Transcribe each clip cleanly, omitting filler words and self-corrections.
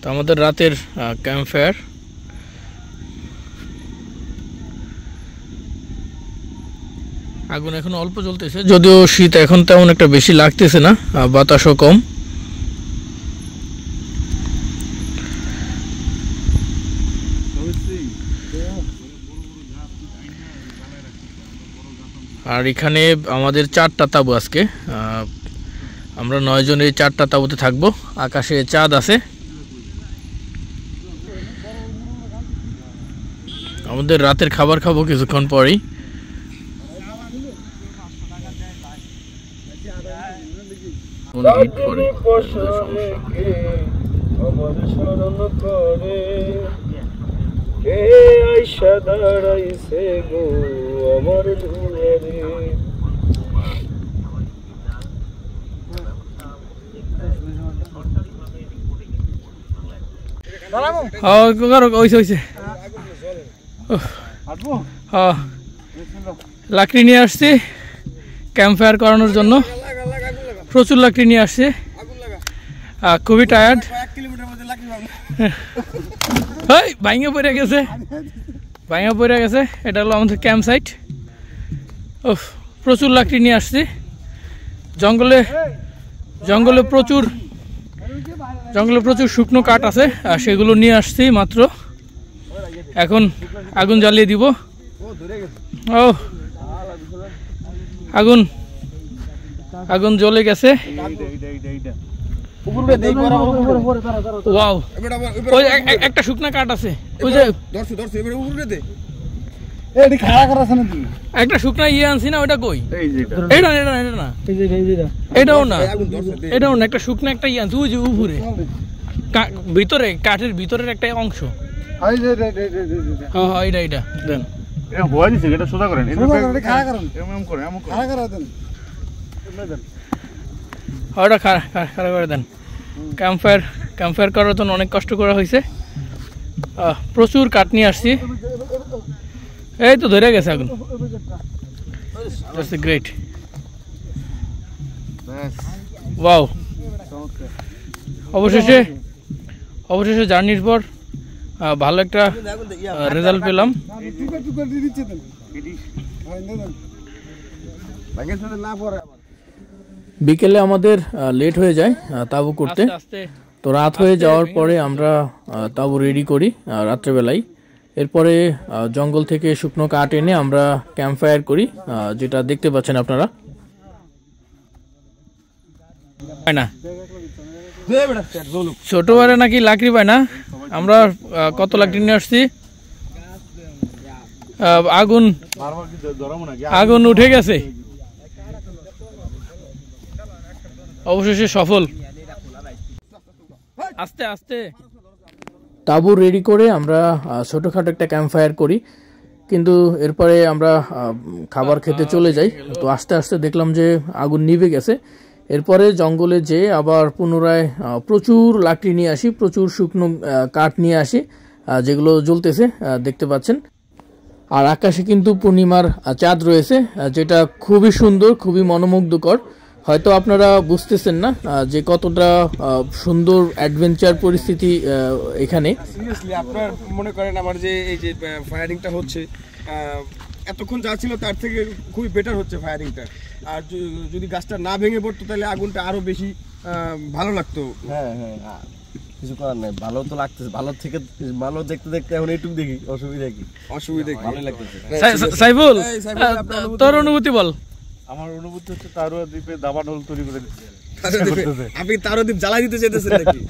তো আমাদের রাতের ক্যাম্প ফায়ার। আগুন এখন অল্প জ্বলতেছে, যদিও শীত এখন তেমন একটা বেশি লাগতেছে না, বাতাসও কম। আর এখানে আমাদের 4টা তাঁবু আজকে, আমরা 9 জন এই 4টা তাঁবুতে থাকবো। আকাশে চাঁদ আছে। আমাদের রাতের খাবার খাবো কিছুক্ষণ পরেই। লাকড়ি নিয়ে আসছি ক্যাম্প ফায়ার করানোর জন্য, প্রচুর লাকড়ি নিয়ে আসছি। খুবই টায়ার্ড, ভাঙে পড়ে গেছে। এটা হলো আমাদের ক্যাম্প সাইট। প্রচুর লাকড়ি নিয়ে আসছি। জঙ্গলে প্রচুর শুকনো কাঠ আছে, আর সেগুলো নিয়ে আসছি মাত্র। এখন আগুন জ্বালিয়ে দিব। আগুন জ্বলে গেছে। একটা শুকনা কাঠ আছে, একটা শুকনা ইয়ে আনছি না, ওইটা কই? এটাও না, একটা শুকনা একটা ইয়ে আনছি, ওই যে উপরে ভিতরে, কাঠের ভিতরের একটা অংশ। এইটা দেন। খারাপ করে দেন। ক্যাম্প ফায়ার করার জন্য অনেক কষ্ট করা হয়েছে। প্রচুর কাঠ নিয়ে আসছি। এই তো ধরে গেছে আগুন। Great, wow. অবশেষে জার্নির পর ভালো একটা রেজাল্ট পেলাম। বিকেলে আমাদের লেট হয়ে যায় তাঁবু করতে, তো রাত হয়ে যাওয়ার পরে আমরা তাঁবু রেডি করি রাত্রেবেলায়। এরপরে জঙ্গল থেকে শুকনো কাঠ এনে আমরা ক্যাম্প ফায়ার করি, যেটা দেখতে পাচ্ছেন আপনারা। না ছোটবারে নাকি লাকড়ি পায় না। আমরা কত লাকড়ি নিয়ে আসছি। আগুন উঠে গেছে, অবশেষে সফল। আস্তে আস্তে তাঁবু রেডি করে আমরা ছোটখাটো একটা ক্যাম্প ফায়ার করি, কিন্তু এরপরে আমরা খাবার খেতে চলে যাই। তো আস্তে আস্তে দেখলাম যে আগুন নিভে গেছে। এরপরে জঙ্গলে যেয়ে আবার পুনরায় প্রচুর লাকড়ি নিয়ে আসি, প্রচুর শুকনো কাঠ নিয়ে আসি, যেগুলো জ্বলতেছে দেখতে পাচ্ছেন। আর আকাশে কিন্তু পূর্ণিমার চাঁদ রয়েছে, যেটা খুবই সুন্দর, খুবই মনোমুগ্ধকর। হয়তো আপনারা বুঝতেছেন না যে কতটা সুন্দর অ্যাডভেঞ্চার পরিস্থিতি এখানে। সিরিয়াসলি আপনার মনে করেন আমার যে এই যে ফায়ারিংটা হচ্ছে, এতক্ষণ যা ছিল তার থেকে খুবই বেটার হচ্ছে ফায়ারিংটা। আর যদি গাছটা না ভেঙে পড়তো তাহলে আগুনটা আরো বেশি ভালো লাগতো। হ্যাঁ, কিছু করার নাই, ভালো তো লাগতেছে। ভালো দেখতে দেখতে এখন এইটুকু দেখি, অসুবিধা কি? ভালো লাগতেছে। সাইফুল, তোর অনুভূতি বল। আমার অনুভূতি হচ্ছে তারুয়া দ্বীপে দাবানল তৈরি করে দিচ্ছে। আপনি তারুয়া দ্বীপ জ্বালাই দিতে চাইতেছেন নাকি?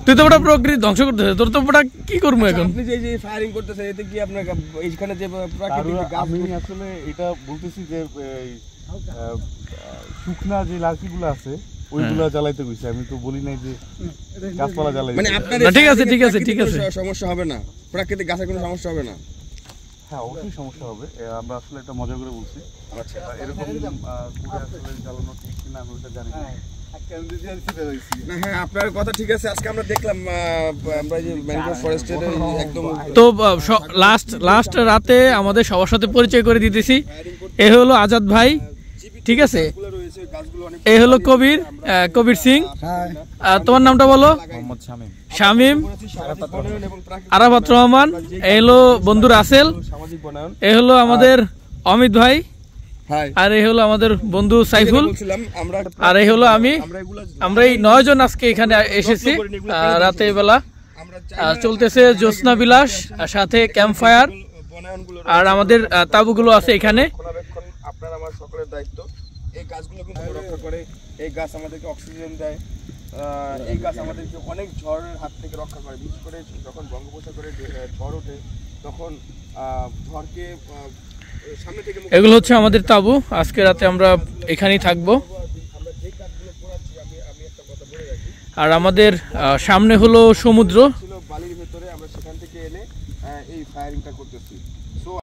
তুই তো ওটা প্রকৃতি ধ্বংস করতেছিস, তোর তো ওটা কি করবো এখন? আপনি যে ফায়ারিং করতেছেন এতে কি আপনার এইখানে যে প্রাকৃতিক গাছ? আমি আসলে এটা বলতেছি যে শুকনা যে লাকড়িগুলো আছে ওইগুলা জ্বালাইতে কইছি, আমি তো বলি নাই যে গাছপালা জ্বালাই। মানে আপনার ঠিক আছে সমস্যা হবে না, প্রাকৃতিক গাছের কোনো সমস্যা হবে না? হ্যাঁ, অবশ্যই সমস্যা হবে। আমরা আসলে এটা মজা করে বলছি। আচ্ছা, এরকম আসলে জ্বালানো ঠিক কিনা আমি ওটা জানি না। হ্যাঁ, আপনার কথা ঠিক আছে। আজকে আমরা দেখলাম আমরা যে ম্যানগ্রোভ ফরেস্টের একদম। তো লাস্ট রাতে আমাদের সবার সাথে পরিচয় করে দিতেছি। এ হলো আজাদ ভাই, ঠিক আছে। গাছগুলো অনেক এই হলো কবির, কবির সিং। তোমার নামটা বলো? শামীম। আরাফাত রহমান। এই হলো বন্ধু রাসেল। সামাজিক বনায়ন। এই হলো আমাদের অমিত ভাই। আর এই হলো আমাদের বন্ধু সাইফুল। আর এই হলো আমি। আমরা এই 9 জন আজকে এখানে এসেছি রাতের বেলা। চলতেছে জ্যোৎস্না বিলাস, সাথে ক্যাম্প ফায়ার, আর আমাদের তাঁবুগুলো আছে এখানে। আপনার আমার সকলের দায়িত্ব। এই গাছগুলো কিন্তু রক্ষা করে, এই গাছ আমাদেরকে অক্সিজেন দেয়, এই গাছ আমাদেরকে অনেক ঝড়ের হাত থেকে রক্ষা করে। বিশেষ করে যখন বঙ্গোপসাগরে ঝড় ওঠে তখন ঝড়কে সামনে থেকে। এগুলো হচ্ছে আমাদের তাঁবু। আজকে রাতে আমরা এখানেই থাকবো। আর আমাদের সামনে হলো সমুদ্র।